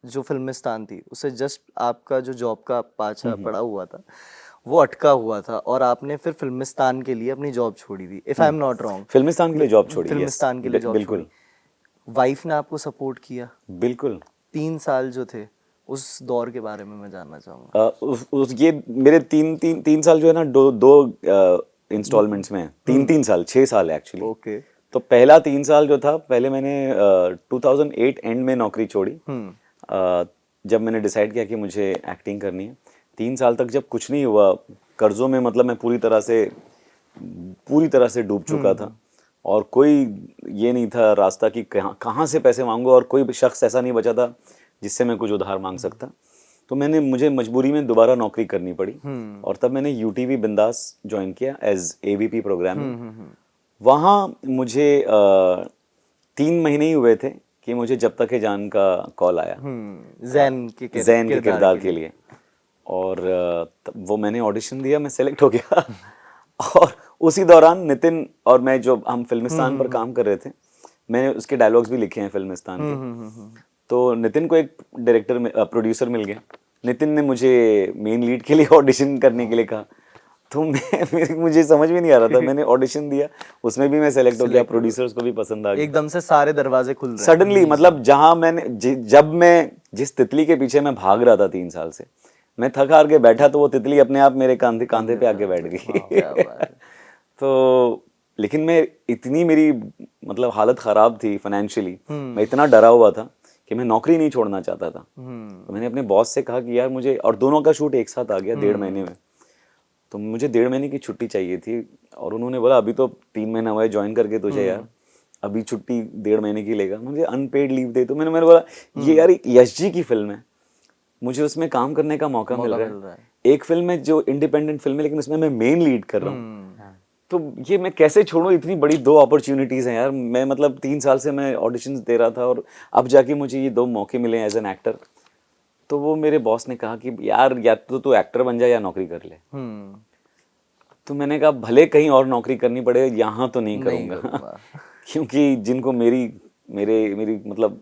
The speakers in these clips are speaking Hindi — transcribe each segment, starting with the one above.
जो फिल्मिस्तान थी उससे जस्ट आपका जो जॉब का पाछा पड़ा हुआ था वो अटका हुआ था और आपने फिर फिल्मिस्तान के लिए अपनी जॉब छोड़ी थी, if I am not wrong. Filmistan के लिए जॉब छोड़ी, यस, फिल्मिस्तान के लिए जॉब बिल्कुल छोड़ी। वाइफ ने आपको सपोर्ट किया? बिल्कुल। 3 साल जो थे उस दौर के बारे में मैं जानना चाहूँगा। ये मेरे तीन साल जो है ना, दो इंस्टॉलमेंट्स में, तीन साल, 6 साल एक्चुअली। ओके। तो पहला 3 साल जो था, पहले मैंने 2008 एंड में नौकरी छोड़ी। जब मैंने डिसाइड किया कि मुझे एक्टिंग करनी है, 3 साल तक जब कुछ नहीं हुआ, कर्जों में, मतलब मैं पूरी तरह से डूब चुका था और कोई ये नहीं था रास्ता कि कहाँ से पैसे मांगो, और कोई शख्स ऐसा नहीं बचा था जिससे मैं कुछ उधार मांग सकता। तो मुझे मजबूरी में दोबारा नौकरी करनी पड़ी और तब मैंने यूटीवी बिंदास ज्वाइन किया एज एबीपी प्रोग्रामिंग। वहाँ मुझे 3 महीने ही हुए थे कि मुझे जब तक है जान का कॉल आया, जैन के किरदार के लिए। और वो मैंने ऑडिशन दिया, मैं सेलेक्ट हो गया। और उसी दौरान नितिन और मैं, जो हम फिल्मिस्तान पर काम कर रहे थे, मैंने उसके डायलॉग्स भी लिखे हैं फिल्मिस्तान के। तो नितिन को एक प्रोड्यूसर मिल गया। नितिन ने मुझे मेन लीड के लिए ऑडिशन करने के लिए कहा। तो मुझे समझ में नहीं आ रहा था, मैंने ऑडिशन दिया, उसमें भी मैं सेलेक्ट हो गया, प्रोड्यूसर्स को भी पसंद आ गया। एकदम से सारे दरवाजे खुल रहे हैं सडनली, मतलब जब मैं जिस तितली के पीछे मैं भाग रहा था 3 साल से, मैं थक हार के बैठा तो वो तितली अपने आप मेरे कांधे पे आके बैठ गई। तो लेकिन मेरी मतलब हालत खराब थी फाइनेंशियली, मैं इतना डरा हुआ था कि मैं नौकरी नहीं छोड़ना चाहता था। तो मैंने अपने बॉस से कहा कि यार मुझे, और दोनों का शूट एक साथ आ गया 1.5 महीने में, तो मुझे 1.5 महीने की छुट्टी चाहिए थी। और उन्होंने बोला अभी तो 3 महीना हुआ है ज्वाइन करके तुझे यार, अभी छुट्टी 1.5 महीने की लेगा, मुझे अनपेड लीव दे। तो मैंने बोला ये यार यश जी की फिल्म है, मुझे उसमें काम करने का मौका मिल रहा है। एक फिल्म है जो इंडिपेंडेंट फिल्म है, लेकिन उसमें मैं मेन लीड कर रहा हूँ, तो ये मैं कैसे छोड़ूं? इतनी बड़ी 2 अपॉर्चुनिटीज हैं यार। मैं मतलब 3 साल से मैं ऑडिशंस दे रहा था और अब जाके मुझे ये 2 मौके मिले एज एन एक्टर। तो वो मेरे बॉस ने कहा कि यार या तो तू एक्टर बन जा या नौकरी कर ले। तो मैंने कहा भले कहीं और नौकरी करनी पड़े, यहाँ तो नहीं करूँगा। क्योंकि जिनको मेरी मतलब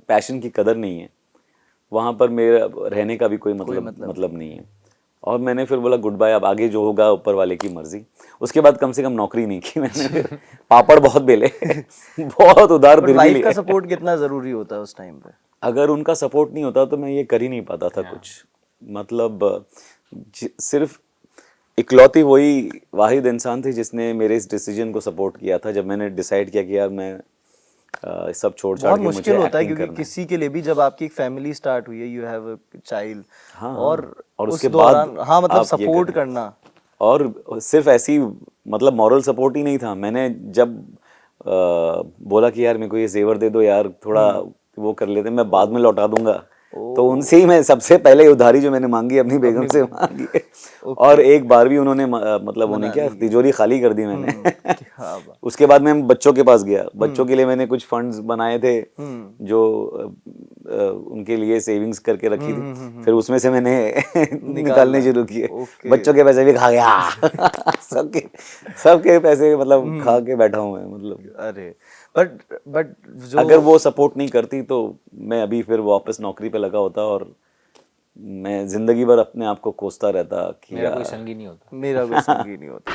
पैशन की कदर नहीं है, वहाँ पर मेरा रहने का भी कोई मतलब नहीं है। और मैंने फिर बोला गुड बाय, अब आगे जो होगा ऊपर वाले की मर्जी। उसके बाद कम से कम नौकरी नहीं की मैंने। पापड़ बहुत बेले, बहुत उधार दिल भी लिए। का सपोर्ट कितना जरूरी होता है उस टाइम पे? अगर उनका सपोर्ट नहीं होता तो मैं ये कर ही नहीं पाता था कुछ। मतलब सिर्फ इकलौती वही वाहिद इंसान थी जिसने मेरे इस डिसीजन को सपोर्ट किया था, जब मैंने डिसाइड किया कि यार मैं सब छोड़ छाड़ के मुझे मुश्किल होता है एक्टिंग क्योंकि किसी के लिए भी जब आपकी एक फैमिली स्टार्ट हुई है, यू हैव अ चाइल्ड, और उसके बाद मतलब सपोर्ट करना। और सिर्फ ऐसी मतलब मॉरल सपोर्ट ही नहीं था। मैंने जब बोला कि यार मेरे को ये जेवर दे दो यार, थोड़ा वो कर लेते, मैं बाद में लौटा दूंगा, तो उनसे ही मैं सबसे पहले उधारी जो मैंने मांगी अपनी बेगम से मांगी है। और एक बार भी उन्होंने मतलब उन्हें क्या तिजोरी खाली कर दी मैंने। उसके बाद मैं बच्चों के पास गया, बच्चों के लिए मैंने कुछ फंड्स बनाए थे जो उनके लिए सेविंग्स करके रखी थी, फिर उसमें से मैंने निकालने शुरू किए। बच्चों के पैसे भी खा गया। सबके पैसे मतलब खा के बैठा हूँ मैं, मतलब। अरे बट जो अगर वो सपोर्ट नहीं करती तो मैं अभी फिर वापस नौकरी पे लगा होता और मैं जिंदगी भर अपने आप को कोसता रहता कि मेरा कोई संगी नहीं होता। मेरा कोई संगी नहीं होता।